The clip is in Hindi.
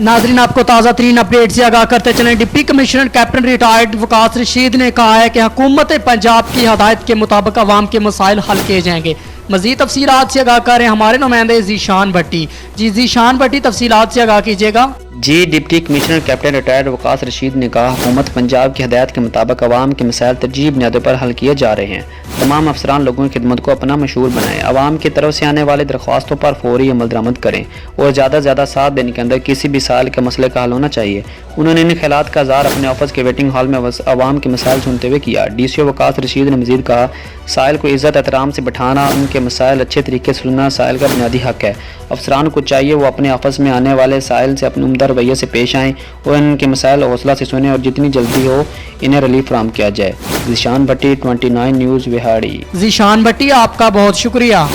नाजरीन, आपको ताज़ा तरीन अपडेट से आगाह करते चलें। Deputy commissioner captain retired Waqas Rashid ने कहा है कि हुकूमत पंजाब की हदायत के मुताबिक अवाम के मसाइल हल किए जाएंगे। मजीद तफसीलात से आगाह करें हमारे नुमाइंदे जीशान भट्टी। जी जीशान भट्टी, तफसीलात से आगाह कीजिएगा। जी, deputy commissioner captain retired Waqas Rashid ने कहा, हुकूमत पंजाब की हदायत के मुताबिक अवाम के मसाइल तरजीह बुनियादों पर हल किए जा रहे हैं। तमाम अफसरान लोगों की खिदमत को अपना मशहूर बनाएं, अवाम की तरफ से आने वाली दरख्वास्तों पर फौरी अमल दरामद करें और ज़्यादा से ज़्यादा साथ देने के अंदर किसी भी साल के मसले का हल होना चाहिए। उन्होंने इन ख्यालात का इज़हार अपने ऑफिस के वेटिंग हॉल में अवाम के मसाइल सुनते हुए किया। DCO वकास रशीद ने मजीद कहा, साइल को इज़्ज़त एहतराम से बैठाना, उनके मसाइल अच्छे तरीके से सुनना साइल का बुनियादी हक है। अफसरान को चाहिए वो अपने ऑफिस में आने वाले साइल से अपने उम्दा रवैये से पेश आएँ और इनके मसाइल हौसला से सुने और जितनी जल्दी हो इन्हें रिलीफ फराहम किया जाए। जीशान भट्टी, 29 न्यूज़, विहाड़ी। जीशान भट्टी, आपका बहुत शुक्रिया।